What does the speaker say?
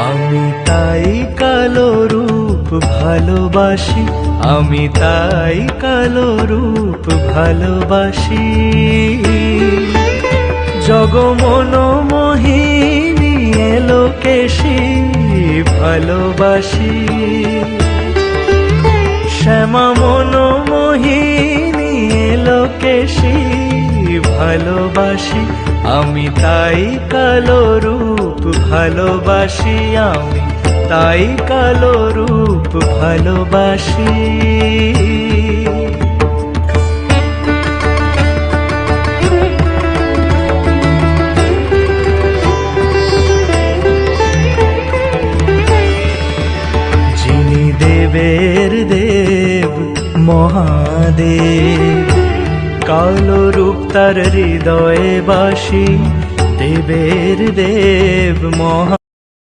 আমি তাই কালো রূপ ভালোবাসি, আমি তাই কালো রূপ ভালোবাসি। জগমন মোহিনী এলোকেশী ভালোবাসি, শ্যামা মন মোহিনী এলোকেশী ভালোবাসি। আমি তাই কালো রূপ ভালোবাসি, আমি তাই কালো রূপ ভালোবাসি। যিনি দেবের দেব মহাদেব, কালো রূপ তার হৃদয়ে বাসি। দেবের দেব মহা